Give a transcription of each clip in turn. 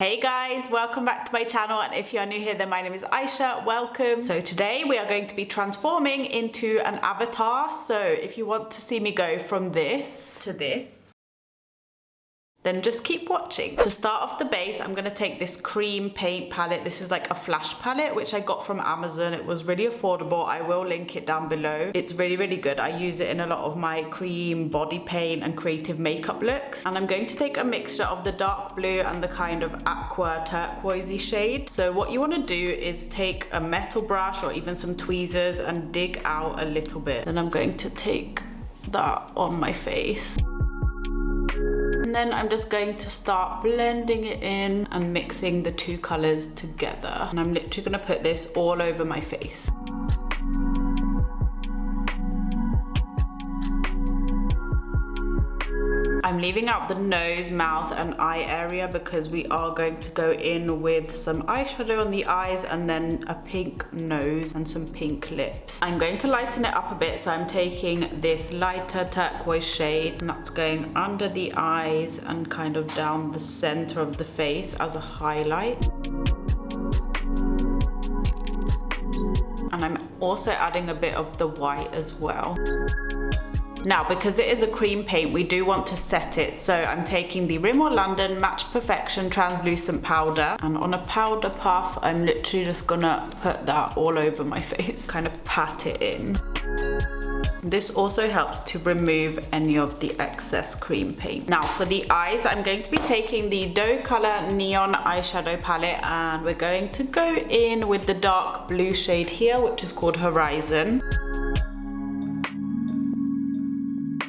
Hey guys, welcome back to my channel, and if you are new here then my name is Aisha, welcome. So today we are going to be transforming into an avatar. So if you want to see me go from this to this, then just keep watching. To start off the base, I'm gonna take this cream paint palette. This is like a flash palette which I got from Amazon. It was really affordable. I will link it down below. It's really good. I use it in a lot of my cream body paint and creative makeup looks. And I'm going to take a mixture of the dark blue and the kind of aqua turquoisey shade. So what you want to do is take a metal brush or even some tweezers and dig out a little bit. Then I'm going to take that on my face. And then I'm just going to start blending it in and mixing the two colors together. And I'm literally gonna put this all over my face. I'm leaving out the nose, mouth and eye area because we are going to go in with some eyeshadow on the eyes and then a pink nose and some pink lips. I'm going to lighten it up a bit, so I'm taking this lighter turquoise shade and that's going under the eyes and kind of down the center of the face as a highlight. And I'm also adding a bit of the white as well. Now, because it is a cream paint, we do want to set it. So I'm taking the Rimmel London Match Perfection Translucent Powder. And on a powder puff, I'm literally just gonna put that all over my face. Kind of pat it in. This also helps to remove any of the excess cream paint. Now for the eyes, I'm going to be taking the DOCOLOR Neon Eyeshadow Palette. And we're going to go in with the dark blue shade here, which is called Horizon.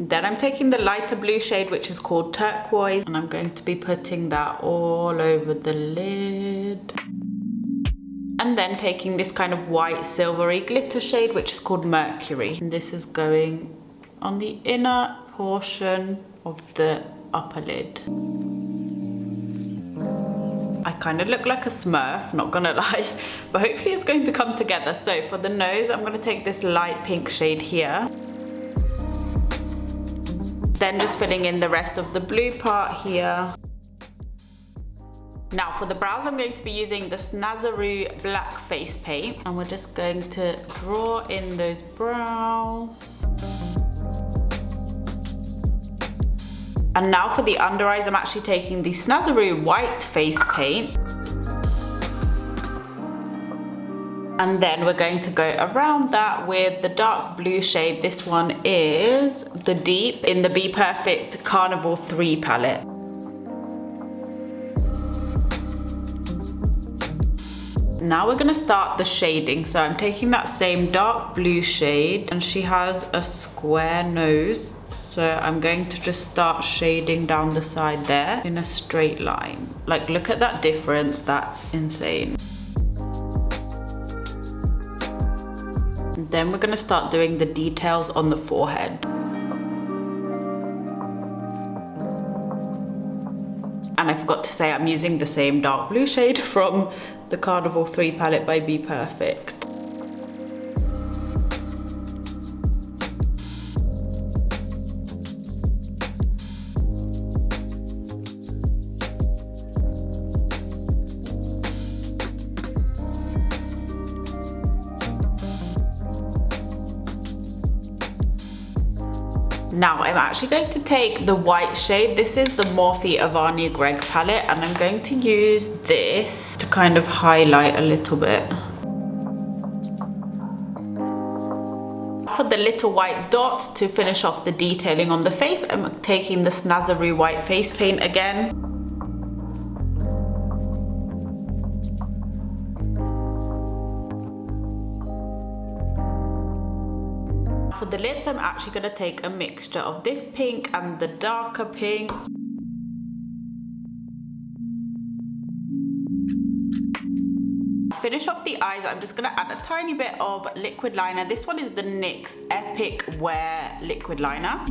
Then I'm taking the lighter blue shade, which is called Turquoise, and I'm going to be putting that all over the lid. And then taking this kind of white silvery glitter shade, which is called Mercury. And this is going on the inner portion of the upper lid. I kind of look like a Smurf, not gonna lie, but hopefully it's going to come together. So for the nose, I'm gonna take this light pink shade here. Then just filling in the rest of the blue part here. Now for the brows, I'm going to be using the Snazaroo black face paint, and we're just going to draw in those brows. And now for the under eyes, I'm actually taking the Snazaroo white face paint. And then we're going to go around that with the dark blue shade. This one is the Deep in the bPerfect Carnival 3 palette. Now we're gonna start the shading. So I'm taking that same dark blue shade, and she has a square nose. So I'm going to just start shading down the side there in a straight line. Like, look at that difference, that's insane. Then we're going to start doing the details on the forehead. And I forgot to say I'm using the same dark blue shade from the Carnival 3 palette by bPerfect. Now I'm actually going to take the white shade. This is the Morphe Avani Gregg palette, and I'm going to use this to kind of highlight a little bit. For the little white dots to finish off the detailing on the face, I'm taking the Snazaroo white face paint again. For the lips, I'm actually going to take a mixture of this pink and the darker pink. To finish off the eyes, I'm just going to add a tiny bit of liquid liner. This one is the NYX Epic Wear liquid liner.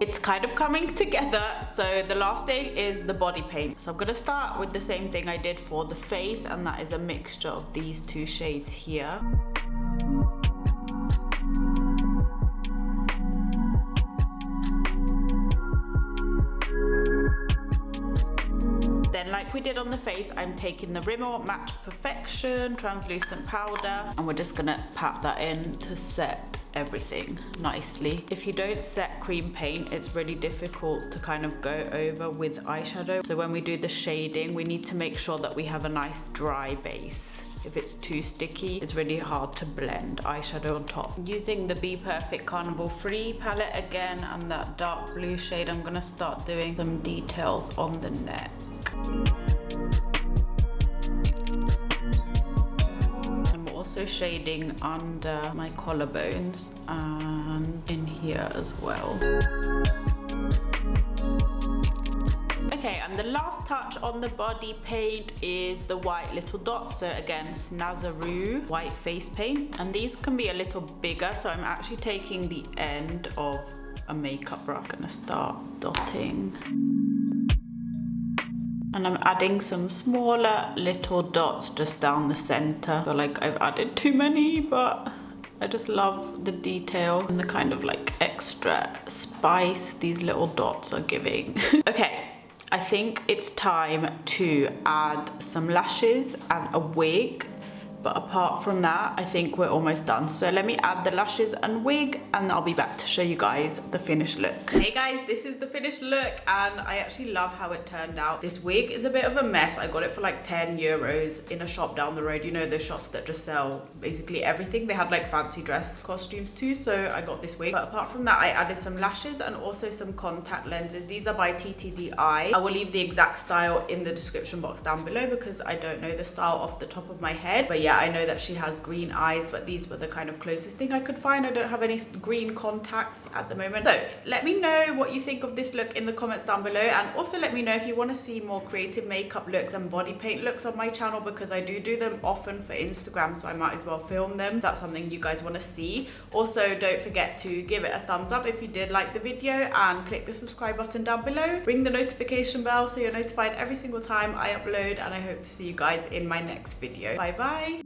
It's kind of coming together, so the last thing is the body paint. So I'm going to start with the same thing I did for the face, and that is a mixture of these two shades here. like we did on the face, I'm taking the Rimmel Matte Perfection translucent powder, and we're just gonna pat that in to set everything nicely. If you don't set cream paint, it's really difficult to kind of go over with eyeshadow. So when we do the shading, we need to make sure that we have a nice dry base. If it's too sticky, it's really hard to blend eyeshadow on top. Using the bPerfect Carnival Free palette again and that dark blue shade, I'm gonna start doing some details on the neck. Also shading under my collarbones and in here as well. Okay, and the last touch on the body paint is the white little dots. So again, Snazaroo white face paint. And these can be a little bigger, so I'm actually taking the end of a makeup brush. I'm gonna start dotting. And I'm adding some smaller little dots just down the center. I feel like I've added too many, but I just love the detail and the kind of like extra spice these little dots are giving. Okay, I think it's time to add some lashes and a wig. But apart from that, I think we're almost done. So let me add the lashes and wig, and I'll be back to show you guys the finished look. Hey guys, this is the finished look, and I actually love how it turned out. This wig is a bit of a mess. I got it for like 10 euros in a shop down the road. You know, those shops that just sell basically everything. They had like fancy dress costumes too, so I got this wig. But apart from that, I added some lashes and also some contact lenses. These are by TTDI. I will leave the exact style in the description box down below because I don't know the style off the top of my head. But yeah, I know that she has green eyes, but these were the kind of closest thing I could find. I don't have any green contacts at the moment. So let me know what you think of this look in the comments down below, and also let me know if you want to see more creative makeup looks and body paint looks on my channel, because I do them often for Instagram, so I might as well film them if that's something you guys want to see. Also, don't forget to give it a thumbs up if you did like the video, and click the subscribe button down below. Ring the notification bell so you're notified every single time I upload, and I hope to see you guys in my next video. Bye bye.